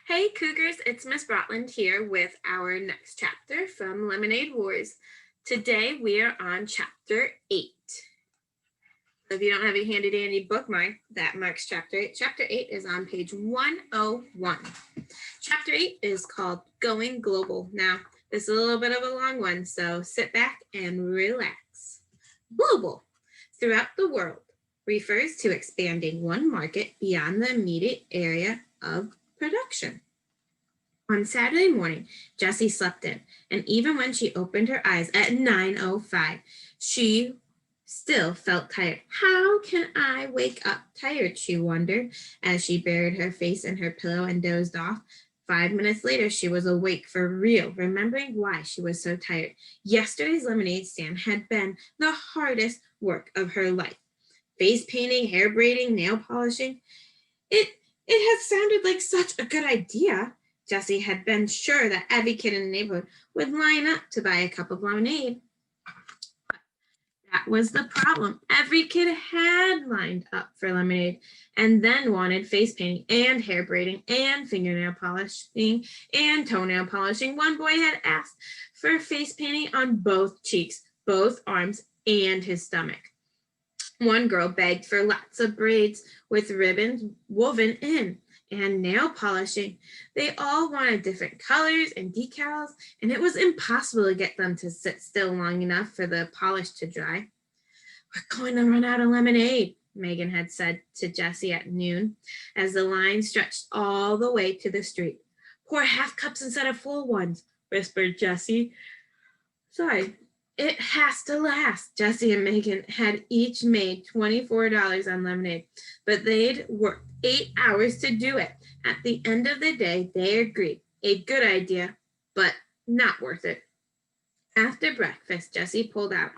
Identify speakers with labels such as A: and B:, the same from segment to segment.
A: Hey Cougars, it's Miss Brotland here with our next chapter from Lemonade Wars. Today we are on chapter 8. If you don't have a handy dandy bookmark that marks chapter 8, chapter 8 is on page 101. Chapter 8 is called Going Global. Now, this is a little bit of a long one, so sit back and relax. Global, throughout the world, refers to expanding one market beyond the immediate area of production. On Saturday morning, Jessie slept in, and even when she opened her eyes at 9:05, she still felt tired. How can I wake up tired, she wondered, as she buried her face in her pillow and dozed off. 5 minutes later, she was awake for real, remembering why she was so tired. Yesterday's lemonade stand had been the hardest work of her life. Face painting, hair braiding, nail polishing. It had sounded like such a good idea. Jessie had been sure that every kid in the neighborhood would line up to buy a cup of lemonade. But that was the problem. Every kid had lined up for lemonade and then wanted face painting and hair braiding and fingernail polishing and toenail polishing. One boy had asked for face painting on both cheeks, both arms, and his stomach. One girl begged for lots of braids with ribbons woven in and nail polishing. They all wanted different colors and decals, and it was impossible to get them to sit still long enough for the polish to dry. We're going to run out of lemonade, Megan had said to Jessie at noon, as the line stretched all the way to the street. Pour half cups instead of full ones, whispered Jessie. Sorry. It has to last. Jessie and Megan had each made $24 on lemonade, but they'd worked 8 hours to do it. At the end of the day, they agreed. A good idea, but not worth it. After breakfast, Jessie pulled out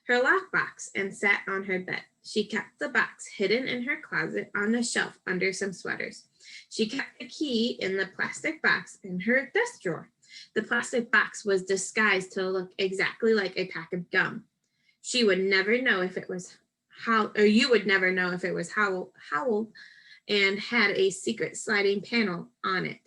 A: her lockbox and sat on her bed. She kept the box hidden in her closet on a shelf under some sweaters. She kept the key in the plastic box in her desk drawer. The plastic box was disguised to look exactly like a pack of gum. She would never know if it was you would never know if it was Howl and had a secret sliding panel on it.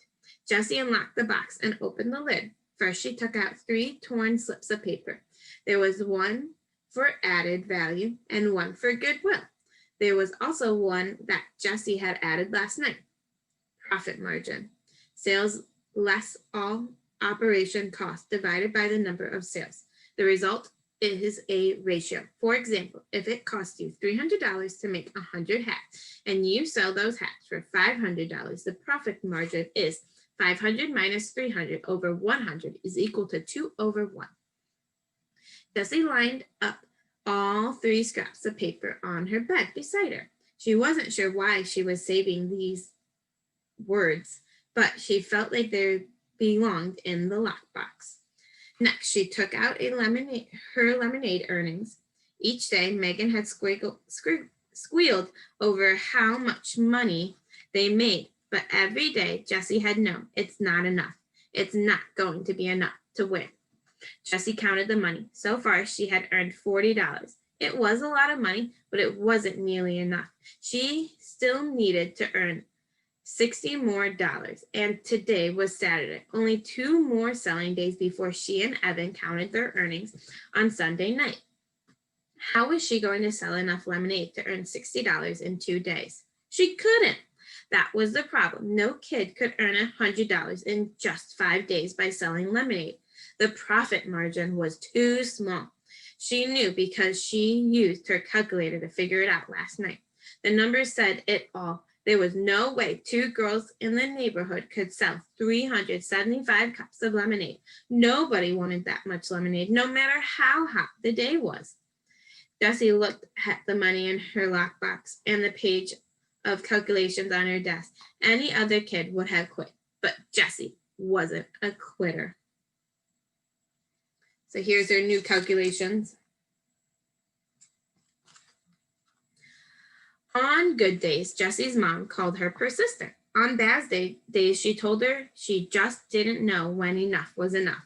A: Jessie unlocked the box and opened the lid. First, she took out 3 torn slips of paper. There was one for added value and one for goodwill. There was also one that Jessie had added last night. Profit margin. Sales less all operation cost divided by the number of sales. The result is a ratio. For example, if it costs you $300 to make 100 hats and you sell those hats for $500, the profit margin is 500 minus 300 over 100 is equal to 2 over 1. Jessie lined up all 3 scraps of paper on her bed beside her. She wasn't sure why she was saving these words, but she felt like they belonged in the lockbox. Next, she took out her lemonade earnings. Each day, Megan had squealed over how much money they made, but every day Jessie had known it's not enough. It's not going to be enough to win. Jessie counted the money. So far, she had earned $40. It was a lot of money, but it wasn't nearly enough. She still needed to earn $60 more, and today was Saturday. Only 2 more selling days before she and Evan counted their earnings on Sunday night. How was she going to sell enough lemonade to earn $60 in 2 days? She couldn't. That was the problem. No kid could earn $100 in just 5 days by selling lemonade. The profit margin was too small. She knew because she used her calculator to figure it out last night. The numbers said it all. There was no way 2 girls in the neighborhood could sell 375 cups of lemonade. Nobody wanted that much lemonade, no matter how hot the day was. Jessie looked at the money in her lockbox and the page of calculations on her desk. Any other kid would have quit, but Jessie wasn't a quitter. So here's her new calculations. On good days, Jessie's mom called her persistent. On bad days, she told her she just didn't know when enough was enough.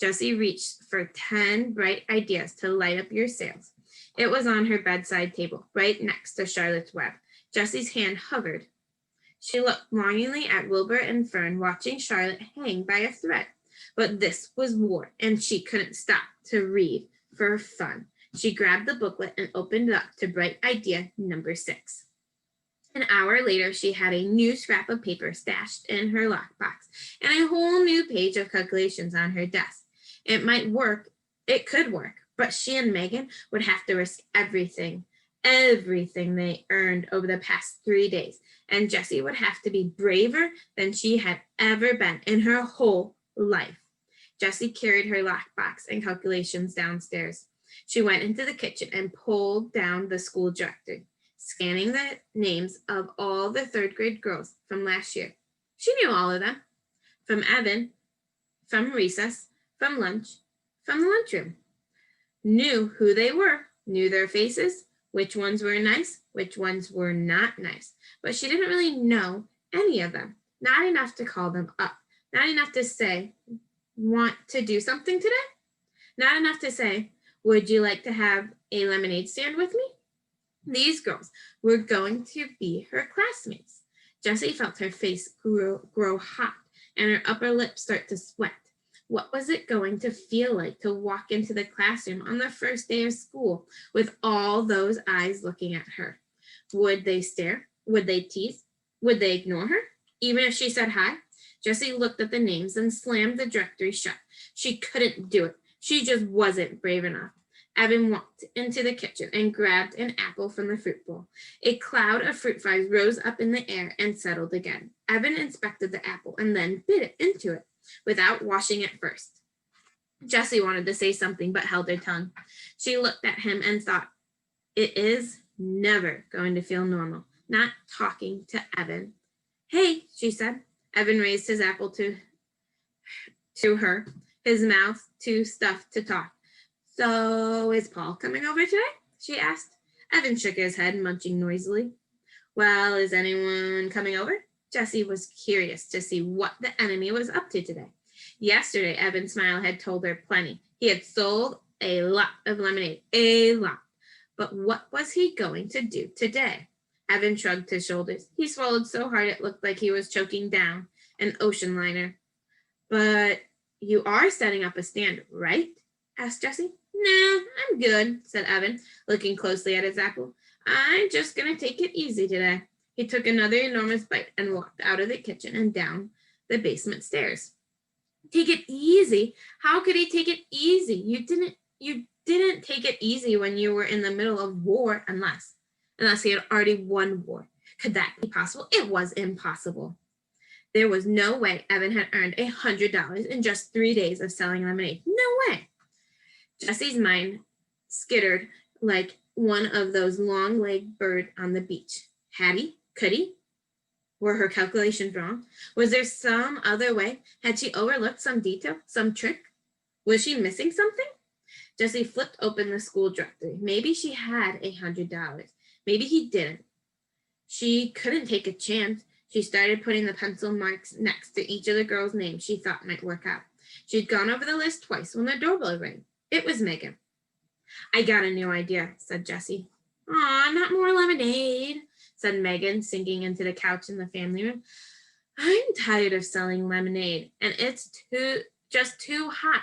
A: Jessie reached for 10 bright ideas to light up your sales. It was on her bedside table, right next to Charlotte's Web. Jessie's hand hovered. She looked longingly at Wilbur and Fern, watching Charlotte hang by a thread. But this was war, and she couldn't stop to read for fun. She grabbed the booklet and opened it up to bright idea number 6. An hour later, she had a new scrap of paper stashed in her lockbox and a whole new page of calculations on her desk. It might work, it could work, but she and Megan would have to risk everything they earned over the past 3 days. And Jessie would have to be braver than she had ever been in her whole life. Jessie carried her lockbox and calculations downstairs. She went into the kitchen and pulled down the school directory, scanning the names of all the 3rd grade girls from last year. She knew all of them, from Evan, from recess, from lunch, from the lunchroom. Knew who they were, knew their faces, which ones were nice, which ones were not nice. But she didn't really know any of them, not enough to call them up, not enough to say, want to do something today? Not enough to say, would you like to have a lemonade stand with me? These girls were going to be her classmates. Jessie felt her face grow hot and her upper lip start to sweat. What was it going to feel like to walk into the classroom on the first day of school with all those eyes looking at her? Would they stare? Would they tease? Would they ignore her, even if she said hi? Jessie looked at the names and slammed the directory shut. She couldn't do it. She just wasn't brave enough. Evan walked into the kitchen and grabbed an apple from the fruit bowl. A cloud of fruit flies rose up in the air and settled again. Evan inspected the apple and then bit into it without washing it first. Jessie wanted to say something but held her tongue. She looked at him and thought, it is never going to feel normal, not talking to Evan. Hey, she said. Evan raised his apple to her, his mouth too stuffed to talk. So is Paul coming over today? She asked. Evan shook his head, munching noisily. Well, is anyone coming over? Jessie was curious to see what the enemy was up to today. Yesterday, Evan's smile had told her plenty. He had sold a lot of lemonade, a lot. But what was he going to do today? Evan shrugged his shoulders. He swallowed so hard it looked like he was choking down an ocean liner. But you are setting up a stand, right? Asked Jessie. Nah, I'm good, said Evan, looking closely at his apple. I'm just going to take it easy today. He took another enormous bite and walked out of the kitchen and down the basement stairs. Take it easy? How could he take it easy? You didn't take it easy when you were in the middle of war, unless he had already won war. Could that be possible? It was impossible. There was no way Evan had earned $100 in just 3 days of selling lemonade. No way. Jessie's mind skittered like one of those long-legged birds on the beach. Had he? Could he? Were her calculations wrong? Was there some other way? Had she overlooked some detail, some trick? Was she missing something? Jessie flipped open the school directory. Maybe she had $100. Maybe he didn't. She couldn't take a chance. She started putting the pencil marks next to each of the girls' names she thought might work out. She'd gone over the list twice when the doorbell rang. It was Megan. I got a new idea, said Jessie. Aw, not more lemonade, said Megan, sinking into the couch in the family room. I'm tired of selling lemonade, and it's just too hot.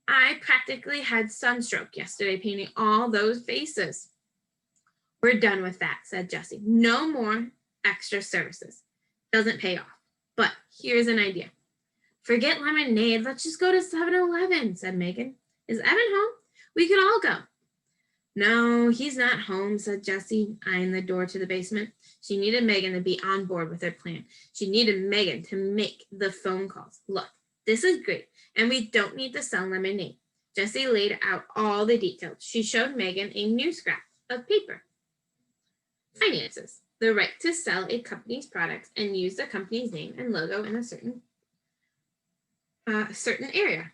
A: I practically had sunstroke yesterday painting all those faces. We're done with that, said Jessie. No more extra services. Doesn't pay off. But here's an idea. Forget lemonade. Let's just go to 7-Eleven, said Megan. Is Evan home? We could all go. No, he's not home, said Jessie, eyeing the door to the basement. She needed Megan to be on board with her plan. She needed Megan to make the phone calls. Look, this is great, and we don't need to sell lemonade. Jessie laid out all the details. She showed Megan a new scrap of paper. Finances, the right to sell a company's products and use the company's name and logo in a certain area.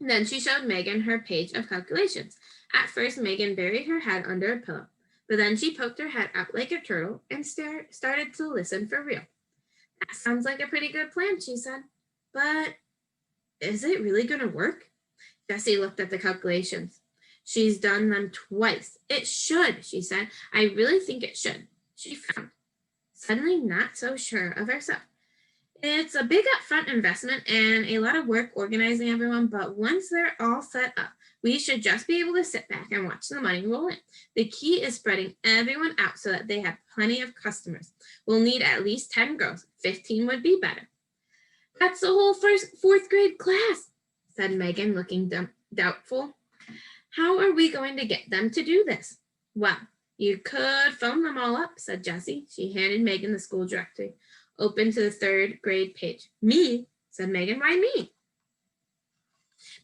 A: Then she showed Megan her page of calculations. At first, Megan buried her head under a pillow, but then she poked her head up like a turtle and started to listen for real. That sounds like a pretty good plan, she said. But is it really going to work? Jessie looked at the calculations. She's done them twice. It should, she said. I really think it should. She frowned. suddenly not so sure of herself. It's a big upfront investment and a lot of work organizing everyone, but once they're all set up, we should just be able to sit back and watch the money roll in. The key is spreading everyone out so that they have plenty of customers. We'll need at least 10 girls. 15 would be better. That's the whole fourth grade class, said Megan, looking doubtful. How are we going to get them to do this? Well, you could phone them all up, said Jessie. She handed Megan the school directory. Open to the third grade page. Me, said Megan. Why me?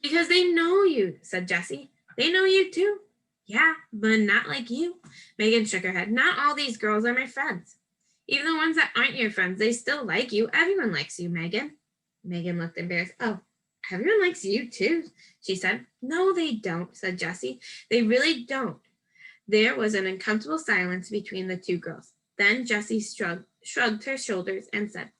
A: Because they know you, said Jessie. They know you too. Yeah, but not like you. Megan shook her head. Not all these girls are my friends. Even the ones that aren't your friends, they still like you. Everyone likes you, Megan. Megan looked embarrassed. Oh, everyone likes you too, she said. No, they don't, said Jessie. They really don't. There was an uncomfortable silence between the two girls. Then Jessie shrugged her shoulders and said,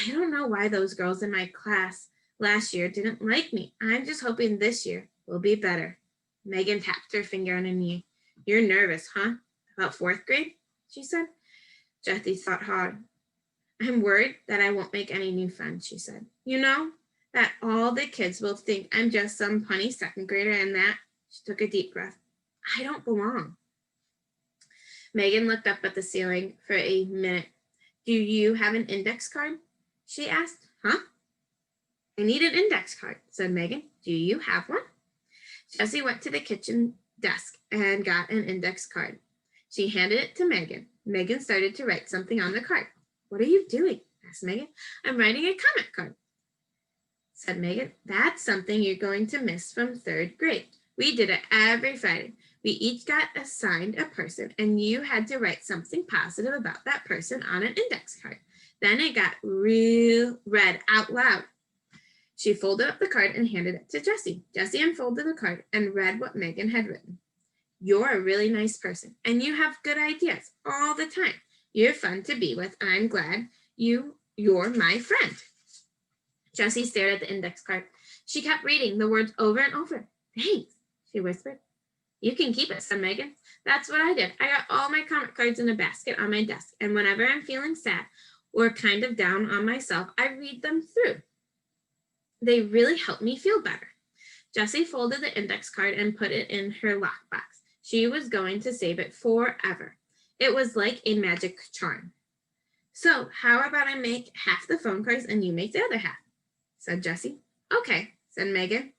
A: I don't know why those girls in my class last year didn't like me. I'm just hoping this year will be better. Megan tapped her finger on her knee. You're nervous, huh? About fourth grade? She said. Jessie thought hard. I'm worried that I won't make any new friends, she said. You know, that all the kids will think I'm just some punny second grader and that, she took a deep breath, I don't belong. Megan looked up at the ceiling for a minute. Do you have an index card? She asked. Huh? I need an index card, said Megan. Do you have one? Jessie went to the kitchen desk and got an index card. She handed it to Megan. Megan started to write something on the card. What are you doing? Asked Megan. I'm writing a comment card, said Megan. That's something you're going to miss from third grade. We did it every Friday. We each got assigned a person and you had to write something positive about that person on an index card. Then it got read out loud. She folded up the card and handed it to Jessie. Jessie unfolded the card and read what Megan had written. You're a really nice person and you have good ideas all the time. You're fun to be with. I'm glad you're my friend. Jessie stared at the index card. She kept reading the words over and over. Thanks, she whispered. You can keep it, said Megan. That's what I did. I got all my comment cards in a basket on my desk, and whenever I'm feeling sad or kind of down on myself, I read them through. They really help me feel better. Jessie folded the index card and put it in her lockbox. She was going to save it forever. It was like a magic charm. So how about I make half the phone cards and you make the other half, said Jessie. Okay, said Megan,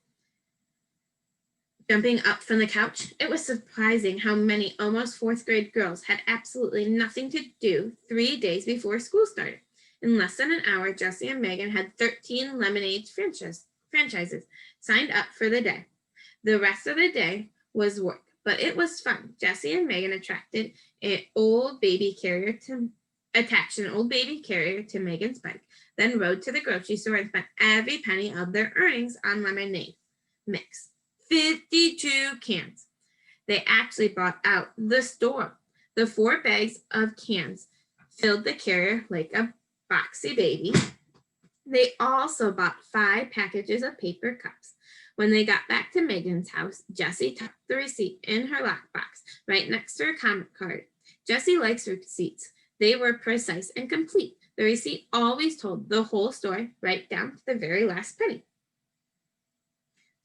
A: jumping up from the couch. It was surprising how many almost fourth grade girls had absolutely nothing to do 3 days before school started. In less than an hour, Jessie and Megan had 13 Lemonade franchises signed up for the day. The rest of the day was work, but it was fun. Jessie and Megan attached an old baby carrier to Megan's bike, then rode to the grocery store and spent every penny of their earnings on lemonade mix. 52 cans. They actually bought out the store. The 4 bags of cans filled the carrier like a boxy baby. They also bought 5 packages of paper cups. When they got back to Megan's house, Jessie tucked the receipt in her lockbox right next to her comment card. Jessie likes receipts. They were precise and complete. The receipt always told the whole story right down to the very last penny.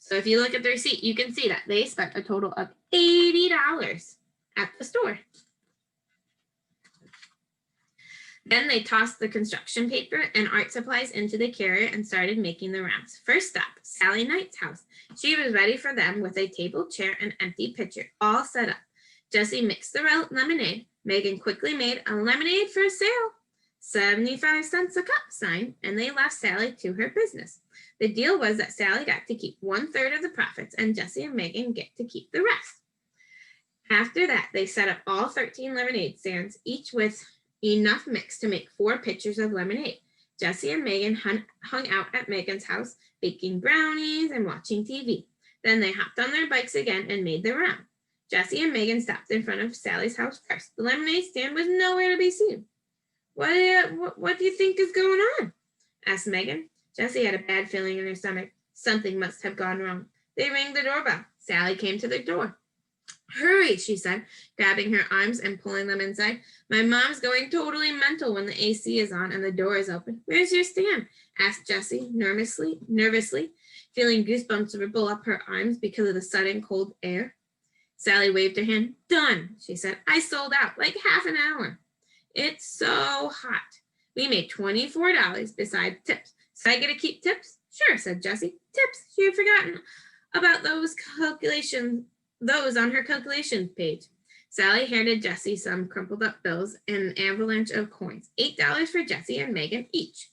A: So if you look at the receipt, you can see that they spent a total of $80 at the store. Then they tossed the construction paper and art supplies into the carrier and started making the rounds. First stop, Sally Knight's house. She was ready for them with a table, chair, and empty pitcher, all set up. Jessie mixed the lemonade. Megan quickly made a lemonade for sale. 75 cents a cup sign, and they left Sally to her business. The deal was that Sally got to keep 1/3 of the profits and Jessie and Megan get to keep the rest. After that, they set up all 13 lemonade stands, each with enough mix to make 4 pitchers of lemonade. Jessie and Megan hung out at Megan's house, baking brownies and watching TV. Then they hopped on their bikes again and made the round. Jessie and Megan stopped in front of Sally's house first. The lemonade stand was nowhere to be seen. What do you think is going on? Asked Megan. Jessie had a bad feeling in her stomach. Something must have gone wrong. They rang the doorbell. Sally came to the door. Hurry, she said, grabbing her arms and pulling them inside. My mom's going totally mental when the AC is on and the door is open. Where's your stand? Asked Jessie nervously, feeling goosebumps ripple up her arms because of the sudden cold air. Sally waved her hand. Done, she said. I sold out like half an hour. It's so hot. We made $24 besides tips. So I get to keep tips? Sure, said Jessie. Tips. She had forgotten about those on her calculation page. Sally handed Jessie some crumpled up bills and an avalanche of coins. $8 for Jessie and Megan each.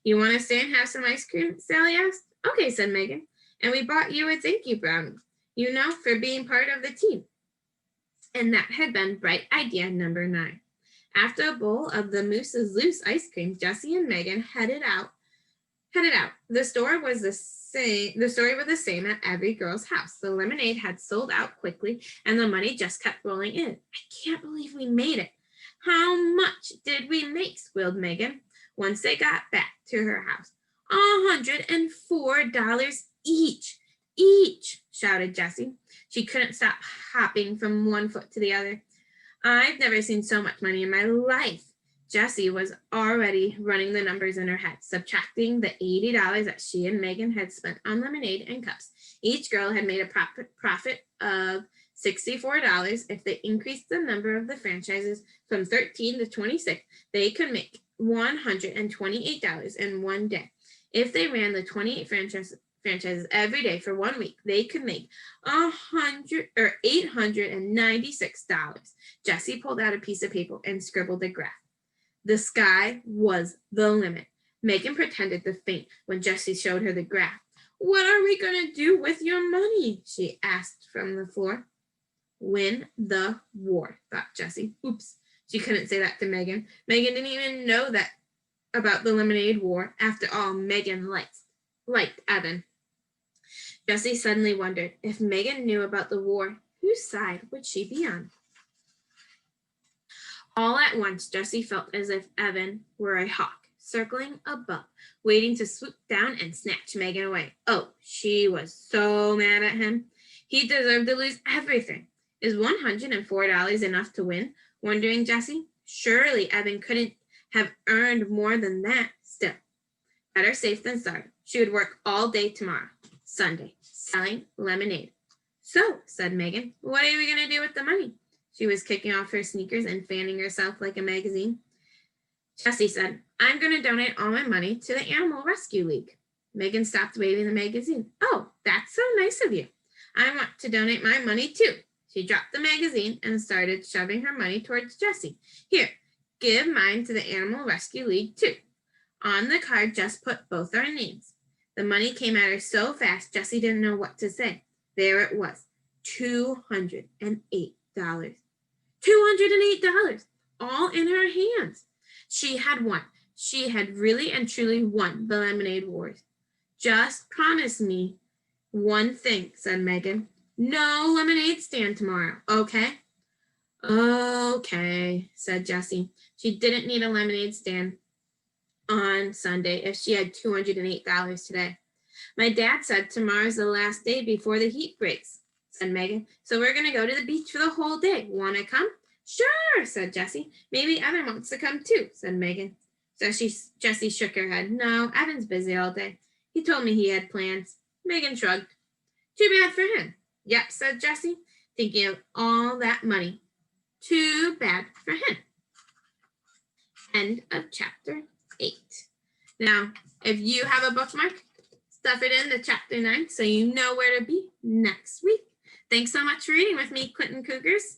A: You want to stay and have some ice cream? Sally asked. Okay, said Megan. And we bought you a thank you brownie, for being part of the team. And that had been bright idea number 9. After a bowl of the Moose's Loose ice cream, Jessie and Megan headed out. The story was the same at every girl's house. The lemonade had sold out quickly, and the money just kept rolling in. I can't believe we made it. How much did we make? Squealed Megan once they got back to her house. $104 each. Each, shouted Jessie. She couldn't stop hopping from one foot to the other. I've never seen so much money in my life. Jessie was already running the numbers in her head, subtracting the $80 that she and Megan had spent on lemonade and cups. Each girl had made a profit of $64. If they increased the number of the franchises from 13 to 26, they could make $128 in one day. If they ran the 28 franchises every day for 1 week, they could make $896. Jessie pulled out a piece of paper and scribbled a graph. The sky was the limit. Megan pretended to faint when Jessie showed her the graph. What are we going to do with your money? She asked from the floor. Win the war, thought Jessie. Oops, she couldn't say that to Megan. Megan didn't even know that about the lemonade war. After all, Megan liked Evan. Jessie suddenly wondered if Megan knew about the war, whose side would she be on? All at once, Jessie felt as if Evan were a hawk, circling above, waiting to swoop down and snatch Megan away. Oh, she was so mad at him. He deserved to lose everything. Is $104 enough to win? Wondering Jessie. Surely Evan couldn't have earned more than that. Still, better safe than sorry. She would work all day tomorrow, Sunday, selling lemonade. So, said Megan, what are we going to do with the money? She was kicking off her sneakers and fanning herself like a magazine. Jessie said, I'm going to donate all my money to the Animal Rescue League. Megan stopped waving the magazine. Oh, that's so nice of you. I want to donate my money too. She dropped the magazine and started shoving her money towards Jessie. Here, give mine to the Animal Rescue League too. On the card, just put both our names. The money came at her so fast, Jessie didn't know what to say. There it was, $208. $208, all in her hands. She had won. She had really and truly won the lemonade wars. Just promise me one thing, said Megan. No lemonade stand tomorrow, okay? Okay, said Jessie. She didn't need a lemonade stand on Sunday if she had $208 today. My dad said tomorrow's the last day before the heat breaks, said Megan. So we're going to go to the beach for the whole day. Want to come? Sure, said Jessie. Maybe Evan wants to come too, said Megan. So Jessie shook her head. No, Evan's busy all day. He told me he had plans. Megan shrugged. Too bad for him. Yep, said Jessie, thinking of all that money. Too bad for him. End of chapter 8. Now, if you have a bookmark, stuff it into chapter 9 so you know where to be next week. Thanks so much for reading with me, Clinton Cougars.